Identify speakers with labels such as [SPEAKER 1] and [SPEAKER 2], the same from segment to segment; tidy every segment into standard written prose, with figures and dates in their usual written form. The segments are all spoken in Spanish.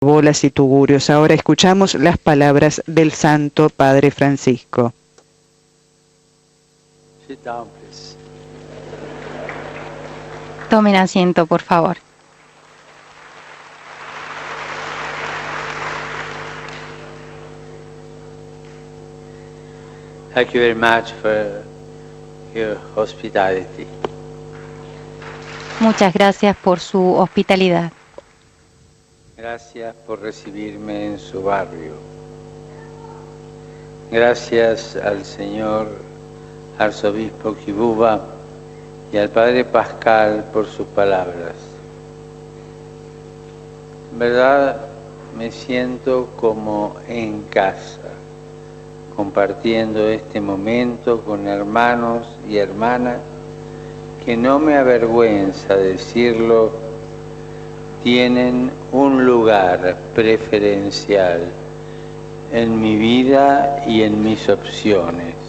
[SPEAKER 1] bolas y tugurios. Ahora escuchamos las palabras del Santo Padre Francisco.
[SPEAKER 2] Sit down, please.
[SPEAKER 3] Tomen asiento, por favor.
[SPEAKER 2] Thank you very much for your hospitality.
[SPEAKER 3] Muchas gracias por su hospitalidad.
[SPEAKER 2] Gracias por recibirme en su barrio. Gracias al señor Arzobispo Kibuba y al Padre Pascal por sus palabras. En verdad me siento como en casa, compartiendo este momento con hermanos y hermanas que no me avergüenza decirlo, tienen un lugar preferencial en mi vida y en mis opciones.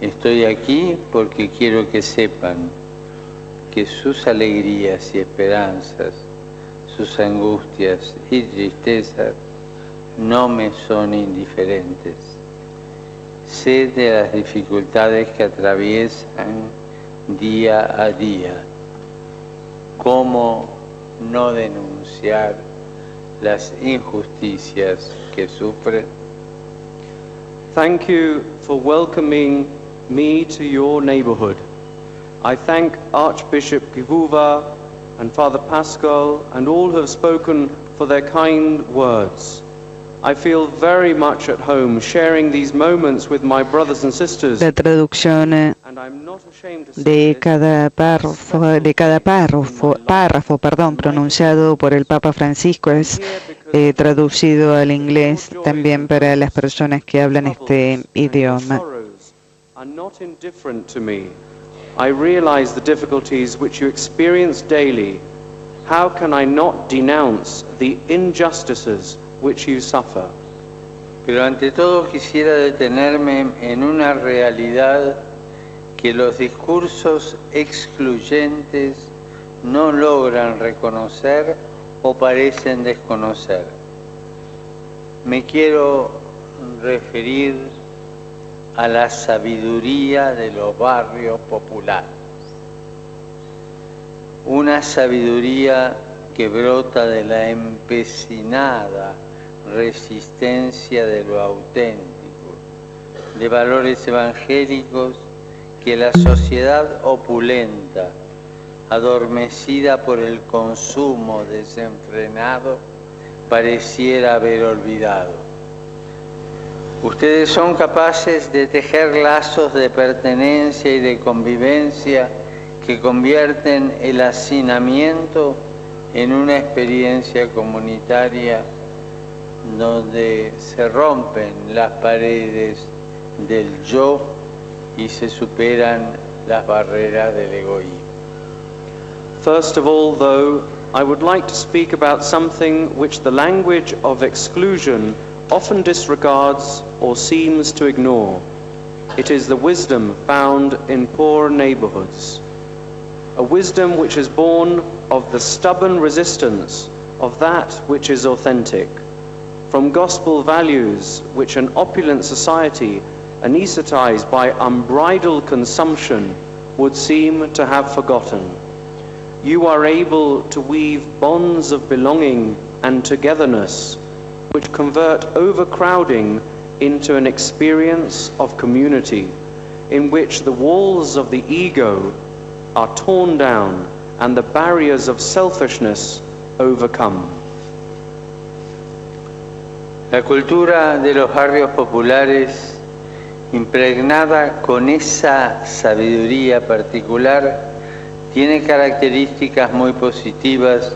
[SPEAKER 2] Estoy aquí porque quiero que sepan que sus alegrías y esperanzas, sus angustias y tristezas no me son indiferentes. Sé de las dificultades que atraviesan día a día. ¿Cómo no denunciar las injusticias que sufren?
[SPEAKER 4] Thank you for welcoming me to your neighborhood. I thank Archbishop Kivuva and Father Pascal and all who have spoken for their kind words. I feel very much at home sharing these moments with my brothers and sisters.
[SPEAKER 1] La traducción
[SPEAKER 4] And I'm not ashamed to say
[SPEAKER 1] de
[SPEAKER 4] this,
[SPEAKER 1] cada párrafo, pronunciado por el Papa Francisco es traducido al inglés también para las personas que hablan este idioma.
[SPEAKER 4] are not indifferent to me. I realize the difficulties which you experience daily. How can I not denounce the injustices which you suffer?
[SPEAKER 2] Pero ante todo quisiera detenerme en una realidad que los discursos excluyentes no logran reconocer o parecen desconocer. Me quiero referir a la sabiduría de los barrios populares. Una sabiduría que brota de la empecinada resistencia de lo auténtico, de valores evangélicos que la sociedad opulenta, adormecida por el consumo desenfrenado, pareciera haber olvidado. Ustedes son capaces de tejer lazos de pertenencia y de convivencia que convierten el hacinamiento en una experiencia comunitaria donde se rompen las paredes del yo y se superan las barreras del egoísmo.
[SPEAKER 4] First of all, though, I would like to speak about something which the language of exclusion often disregards or seems to ignore. It is the wisdom found in poor neighborhoods. A wisdom which is born of the stubborn resistance of that which is authentic, from gospel values which an opulent society, anesthetized by unbridled consumption, would seem to have forgotten. You are able to weave bonds of belonging and togetherness which convert overcrowding into an experience of community in which the walls of the ego are torn down and the barriers of selfishness overcome.
[SPEAKER 2] La cultura de los barrios populares, impregnada con esa sabiduría particular, tiene características muy positivas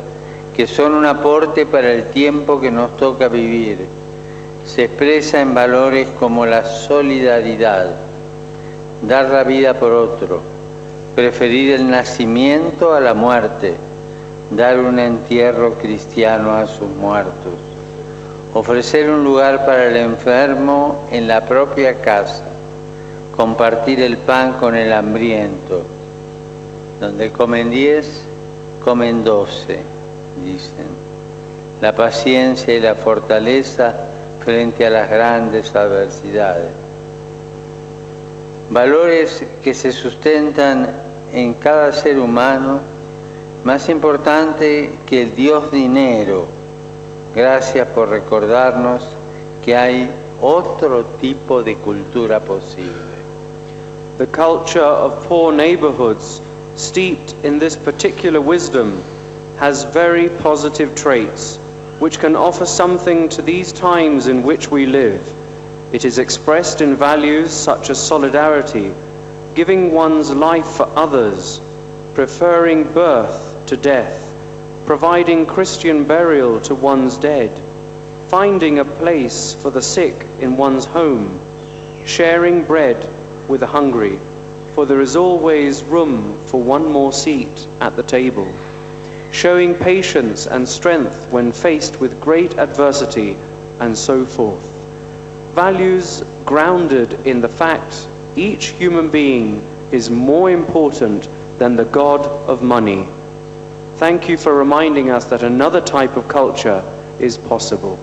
[SPEAKER 2] que son un aporte para el tiempo que nos toca vivir. Se expresa en valores como la solidaridad, dar la vida por otro, preferir el nacimiento a la muerte, dar un entierro cristiano a sus muertos, ofrecer un lugar para el enfermo en la propia casa, compartir el pan con el hambriento. Donde comen 10, comen 12, dicen. la paciencia y la fortaleza frente a las grandes adversidades. Valores que se sustentan en cada ser humano, más importante que el Dios dinero. Gracias por recordarnos que hay otro tipo de cultura posible.
[SPEAKER 4] The culture of poor neighborhoods, steeped in this particular wisdom, has very positive traits, which can offer something to these times in which we live. It is expressed in values such as solidarity, giving one's life for others, preferring birth to death, providing Christian burial to one's dead, finding a place for the sick in one's home, sharing bread with the hungry, for there is always room for one more seat at the table, showing patience and strength when faced with great adversity, and so forth. Values grounded in the fact each human being is more important than the god of money. Thank you for reminding us that another type of culture is possible.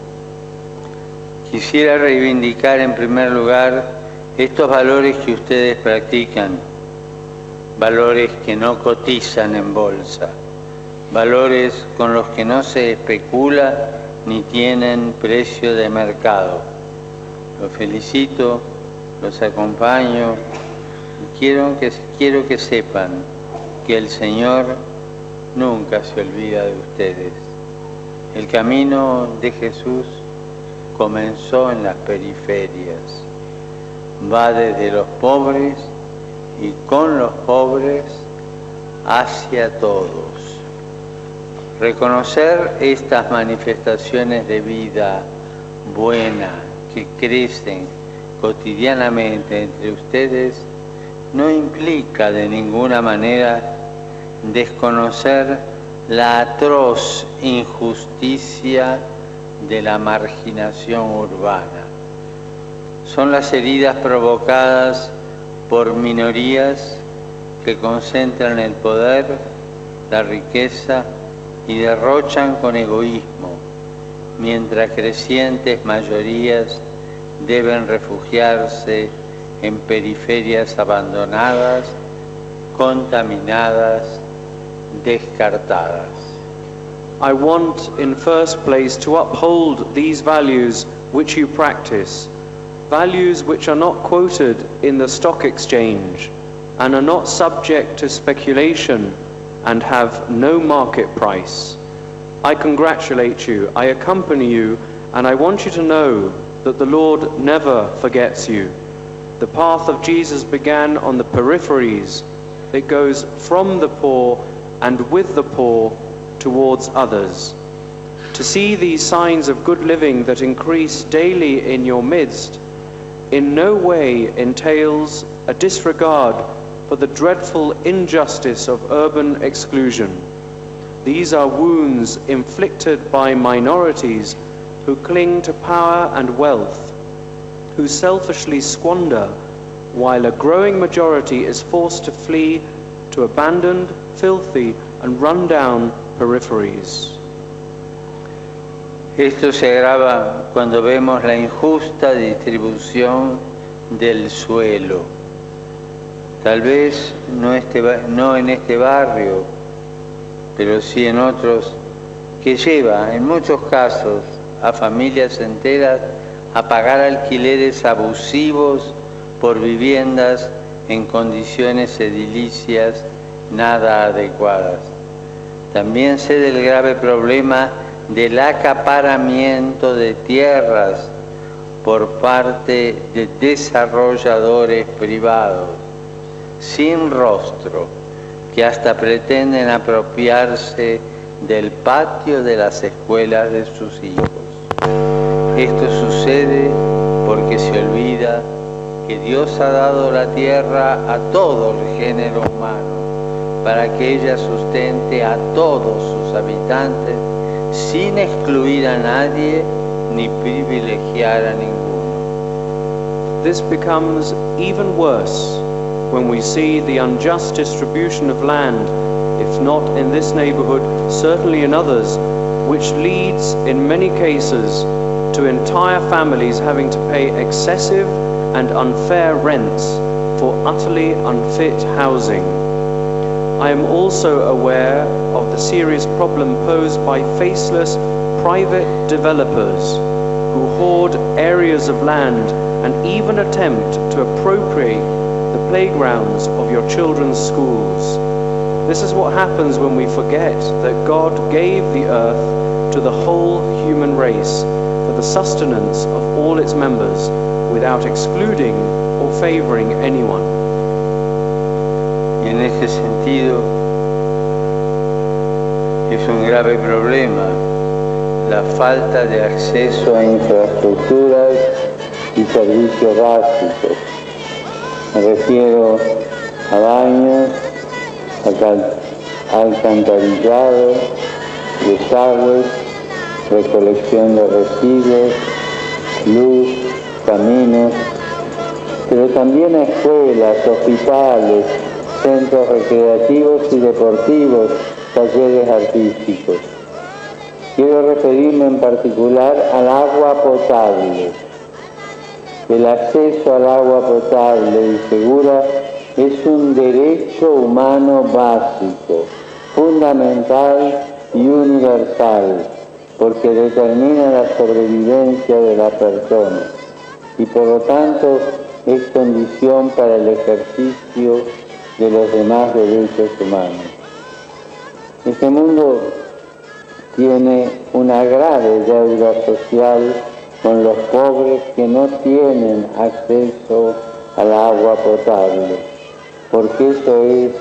[SPEAKER 2] Quisiera reivindicar en primer lugar estos valores que ustedes practican, valores que no cotizan en bolsa, valores con los que no se especula ni tienen precio de mercado. Los felicito, los acompaño y quiero que sepan que el Señor nunca se olvida de ustedes. El camino de Jesús comenzó en las periferias, va desde los pobres y con los pobres hacia todos. Reconocer estas manifestaciones de vida buena que crecen cotidianamente entre ustedes no implica de ninguna manera desconocer la atroz injusticia de la marginación urbana. Son las heridas provocadas por minorías que concentran el poder, la riqueza y derrochan con egoísmo, mientras crecientes mayorías deben refugiarse en periferias abandonadas, contaminadas, descartadas.
[SPEAKER 4] I want, in first place, to uphold these values which you practice, values which are not quoted in the stock exchange and are not subject to speculation and have no market price. I congratulate you, I accompany you, and I want you to know that the Lord never forgets you. The path of Jesus began on the peripheries. It goes from the poor and with the poor towards others. To see these signs of good living that increase daily in your midst in no way entails a disregard for the dreadful injustice of urban exclusion. These are wounds inflicted by minorities who cling to power and wealth, who selfishly squander, while a growing majority is forced to flee to abandoned, filthy, and run-down peripheries.
[SPEAKER 2] Esto se agrava cuando vemos la injusta distribución del suelo. Tal vez no en este barrio, pero sí en otros, que lleva en muchos casos a familias enteras a pagar alquileres abusivos por viviendas en condiciones edilicias nada adecuadas. También sé del grave problema del acaparamiento de tierras por parte de desarrolladores privados sin rostro que hasta pretenden apropiarse del patio de las escuelas de sus hijos. Esto sucede porque se olvida que Dios ha dado la tierra a todo el género humano para que ella sustente a todos sus habitantes sin excluir a nadie ni privilegiar a ninguno.
[SPEAKER 4] This becomes even worse when we see the unjust distribution of land, if not in this neighborhood, certainly in others, which leads in many cases to entire families having to pay excessive and unfair rents for utterly unfit housing. I am also aware of the serious problem posed by faceless private developers who hoard areas of land and even attempt to appropriate the playgrounds of your children's schools. This is what happens when we forget that God gave the earth to the whole human race for the sustenance of all its members without excluding or favoring anyone.
[SPEAKER 2] Y en ese sentido es un grave problema la falta de acceso a infraestructuras y servicios básicos. Me refiero a baños, alcantarillado, desagües, recolección de residuos, luz, caminos, pero también a escuelas, hospitales, centros recreativos y deportivos, talleres artísticos. Quiero referirme en particular al agua potable. El acceso al agua potable y segura es un derecho humano básico, fundamental y universal, porque determina la sobrevivencia de la persona y por lo tanto es condición para el ejercicio de los demás derechos humanos. Este mundo tiene una grave deuda social con los pobres que no tienen acceso al agua potable, porque eso es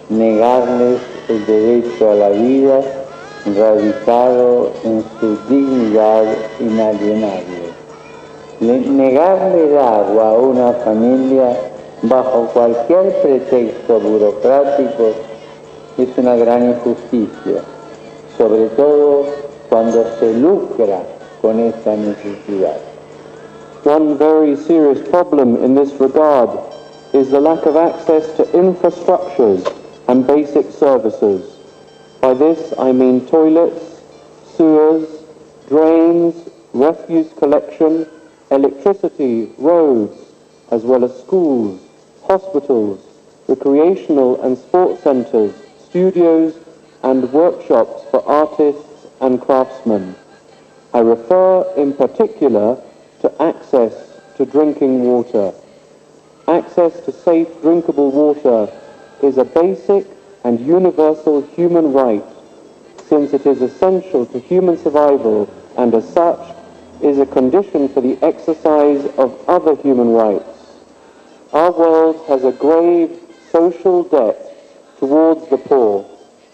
[SPEAKER 2] negarles el derecho a la vida radicado en su dignidad inalienable. Negarle el agua a una familia bajo cualquier pretexto burocrático es una gran injusticia, sobre todo cuando se lucra con esta necesidad.
[SPEAKER 4] One very serious problem in this regard is the lack of access to infrastructures and basic services. By this I mean toilets, sewers, drains, refuse collection, electricity, roads, as well as schools, hospitals, recreational and sports centres, studios and workshops for artists and craftsmen. I refer in particular to access to drinking water. Access to safe drinkable water is a basic and universal human right, since it is essential to human survival and as such is a condition for the exercise of other human rights. Our world has a grave social debt towards the poor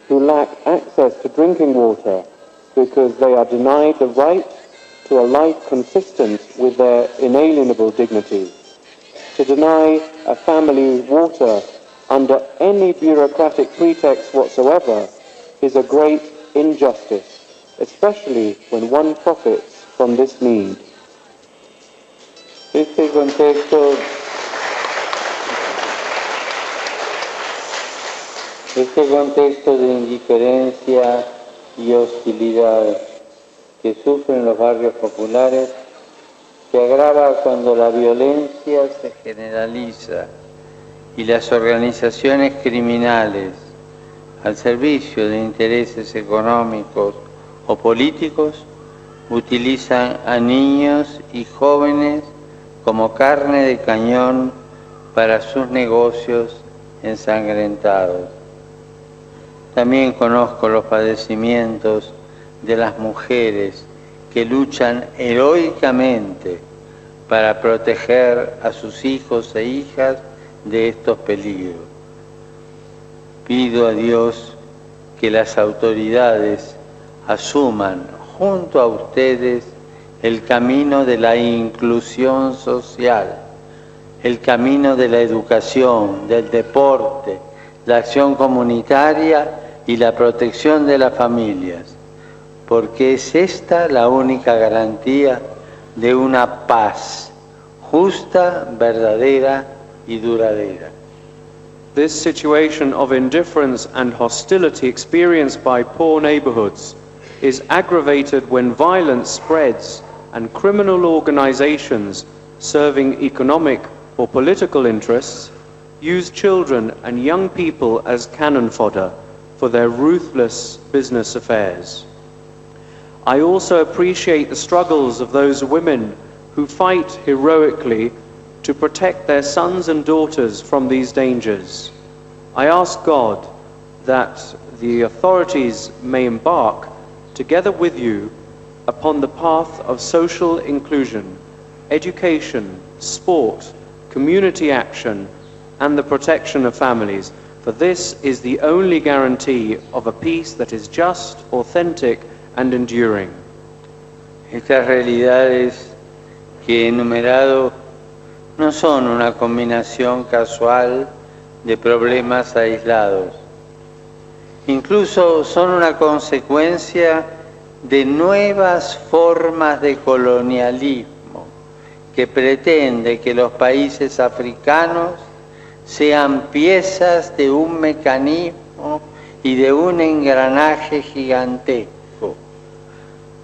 [SPEAKER 4] who lack access to drinking water because they are denied the right to a life consistent with their inalienable dignity. To deny a family water under any bureaucratic pretext whatsoever is a great injustice, especially when one profits from this need.
[SPEAKER 2] Este contexto de indiferencia y hostilidad que sufren los barrios populares se agrava cuando la violencia se generaliza y las organizaciones criminales al servicio de intereses económicos o políticos utilizan a niños y jóvenes como carne de cañón para sus negocios ensangrentados. También conozco los padecimientos de las mujeres que luchan heroicamente para proteger a sus hijos e hijas de estos peligros. Pido a Dios que las autoridades asuman junto a ustedes el camino de la inclusión social, el camino de la educación, del deporte, la acción comunitaria y la protección de las familias, porque es esta la única garantía de una paz justa, verdadera y duradera.
[SPEAKER 4] This situation of indifference and hostility experienced by poor neighborhoods is aggravated when violence spreads and criminal organizations serving economic or political interests use children and young people as cannon fodder for their ruthless business affairs. I also appreciate the struggles of those women who fight heroically to protect their sons and daughters from these dangers. I ask God that the authorities may embark, together with you, upon the path of social inclusion, education, sport, community action, and the protection of families, for this is the only guarantee of a peace that is just, authentic, and enduring.
[SPEAKER 2] Estas realidades que he enumerado no son una combinación casual de problemas aislados. Incluso son una consecuencia de nuevas formas de colonialismo que pretende que los países africanos sean piezas de un mecanismo y de un engranaje gigantesco.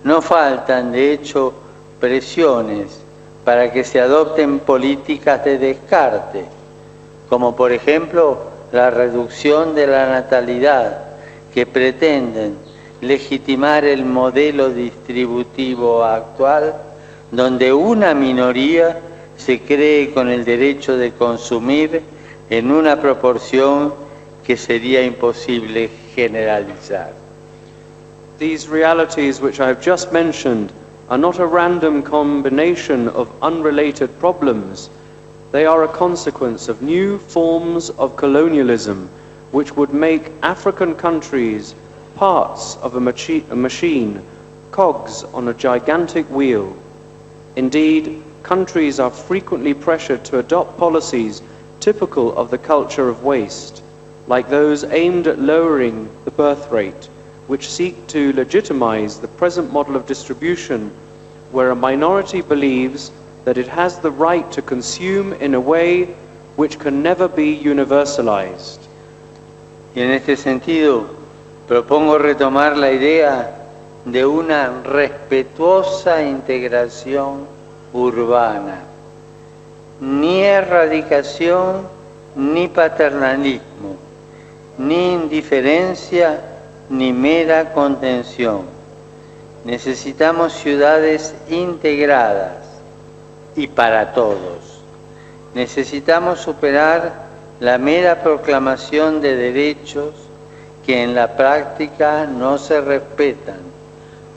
[SPEAKER 2] No faltan, de hecho, presiones para que se adopten políticas de descarte, como por ejemplo la reducción de la natalidad, que pretenden legitimar el modelo distributivo actual, donde una minoría se cree con el derecho de consumir en una proporción que sería imposible generalizar.
[SPEAKER 4] These realities which I have just mentioned are not a random combination of unrelated problems. They are a consequence of new forms of colonialism which would make African countries parts of a machine, cogs on a gigantic wheel. Indeed, countries are frequently pressured to adopt policies typical of the culture of waste, like those aimed at lowering the birth rate, which seek to legitimize the present model of distribution, where a minority believes that it has the right to consume in a way which can never be universalized.
[SPEAKER 2] Y en este sentido, propongo retomar la idea de una respetuosa integración urbana. Ni erradicación, ni paternalismo, ni indiferencia, ni mera contención. Necesitamos ciudades integradas y para todos. Necesitamos superar la mera proclamación de derechos que en la práctica no se respetan,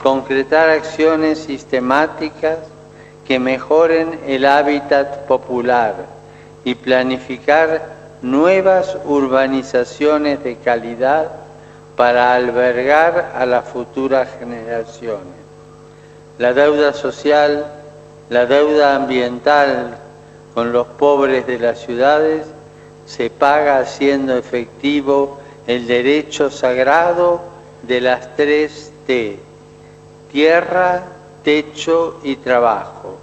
[SPEAKER 2] concretar acciones sistemáticas que mejoren el hábitat popular y planificar nuevas urbanizaciones de calidad para albergar a las futuras generaciones. La deuda social, la deuda ambiental con los pobres de las ciudades se paga haciendo efectivo el derecho sagrado de las 3 T: tierra, techo y trabajo.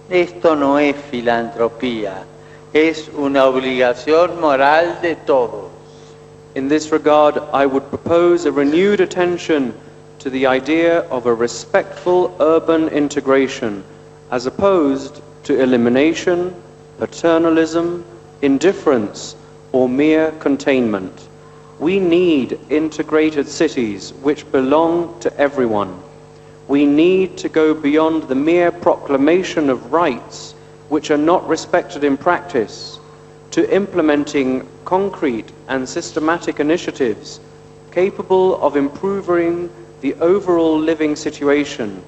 [SPEAKER 2] Esto no es filantropía, es una obligación moral de todos.
[SPEAKER 4] In this regard, I would propose a renewed attention to the idea of a respectful urban integration, as opposed to elimination, paternalism, indifference, or mere containment. We need integrated cities which belong to everyone. We need to go beyond the mere proclamation of rights which are not respected in practice, to implementing concrete and systematic initiatives capable of improving the overall living situation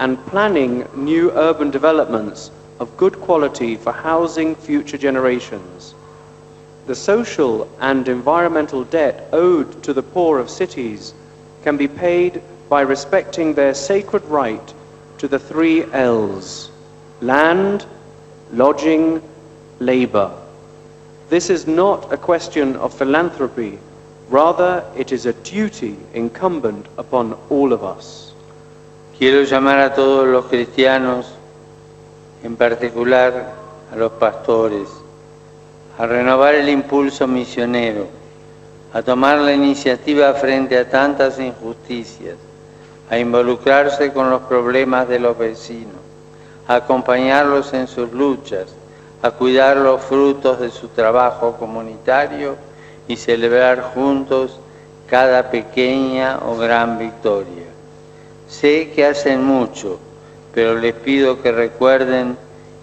[SPEAKER 4] and planning new urban developments of good quality for housing future generations. The social and environmental debt owed to the poor of cities can be paid by respecting their sacred right to the 3 L's: land, lodging, labor. This is not a question of philanthropy, rather it is a duty incumbent upon all of us.
[SPEAKER 2] Quiero llamar a todos los cristianos, en particular a los pastores, a renovar el impulso misionero, a tomar la iniciativa frente a tantas injusticias, a involucrarse con los problemas de los vecinos, a acompañarlos en sus luchas, a cuidar los frutos de su trabajo comunitario y celebrar juntos cada pequeña o gran victoria. Sé que hacen mucho, pero les pido que recuerden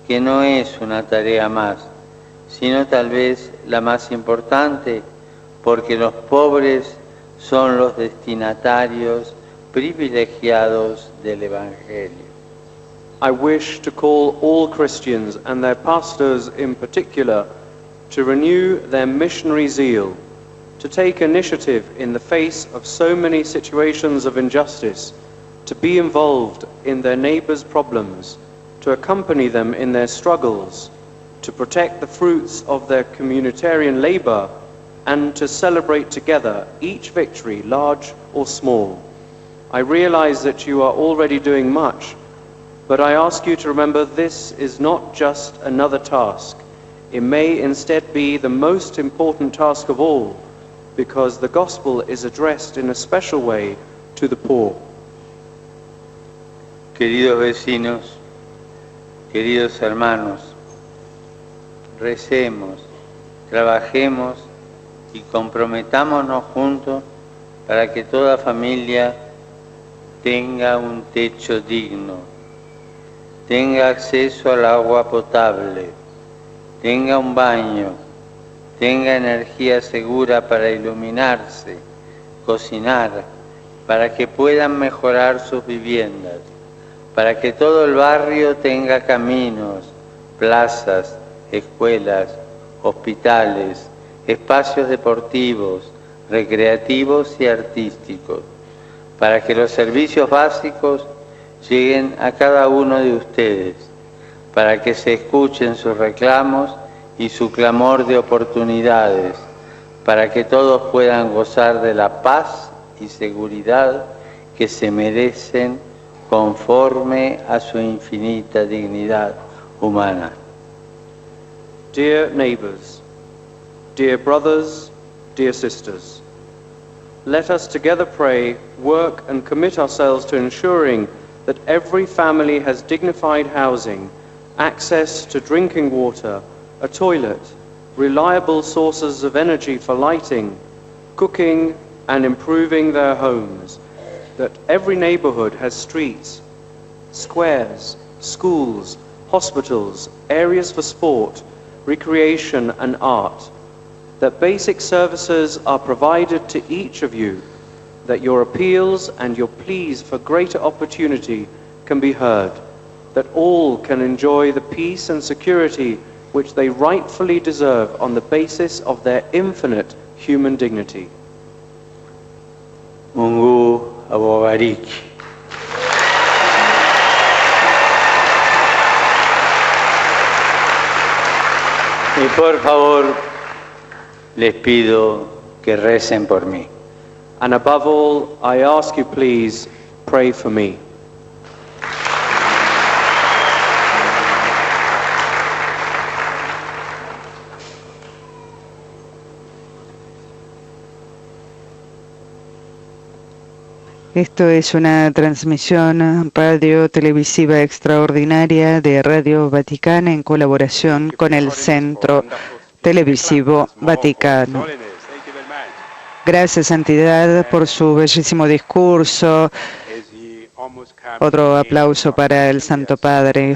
[SPEAKER 2] que no es una tarea más, sino tal vez la más importante, porque los pobres son los destinatarios privilegiados del Evangelio.
[SPEAKER 4] I wish to call all Christians and their pastors in particular to renew their missionary zeal, to take initiative in the face of so many situations of injustice, to be involved in their neighbors' problems, to accompany them in their struggles, to protect the fruits of their communitarian labor, and to celebrate together each victory, large or small. I realize that you are already doing much, but I ask you to remember this is not just another task. It may instead be the most important task of all, because the gospel is addressed in a special way to the poor.
[SPEAKER 2] Queridos vecinos, queridos hermanos, recemos, trabajemos y comprometámonos juntos para que toda familia tenga un techo digno, tenga acceso al agua potable, tenga un baño, tenga energía segura para iluminarse, cocinar, para que puedan mejorar sus viviendas, para que todo el barrio tenga caminos, plazas, escuelas, hospitales, espacios deportivos, recreativos y artísticos, para que los servicios básicos lleguen a cada uno de ustedes, para que se escuchen sus reclamos y su clamor de oportunidades, para que todos puedan gozar de la paz y seguridad que se merecen conforme a su infinita dignidad humana.
[SPEAKER 4] Dear neighbors, dear brothers, dear sisters, let us together pray, work and commit ourselves to ensuring that every family has dignified housing, access to drinking water, a toilet, reliable sources of energy for lighting, cooking and improving their homes, that every neighborhood has streets, squares, schools, hospitals, areas for sport, recreation and art, that basic services are provided to each of you, that your appeals and your pleas for greater opportunity can be heard, that all can enjoy the peace and security which they rightfully deserve on the basis of their infinite human dignity.
[SPEAKER 2] Mungu awabariki. Y por favor, les pido que recen por mí.
[SPEAKER 4] And above all, I ask you please, pray for me.
[SPEAKER 1] Esto es una transmisión radio-televisiva extraordinaria de Radio Vaticana en colaboración con el Centro Televisivo Vaticano. Gracias, Santidad, por su bellísimo discurso. Otro aplauso para el Santo Padre.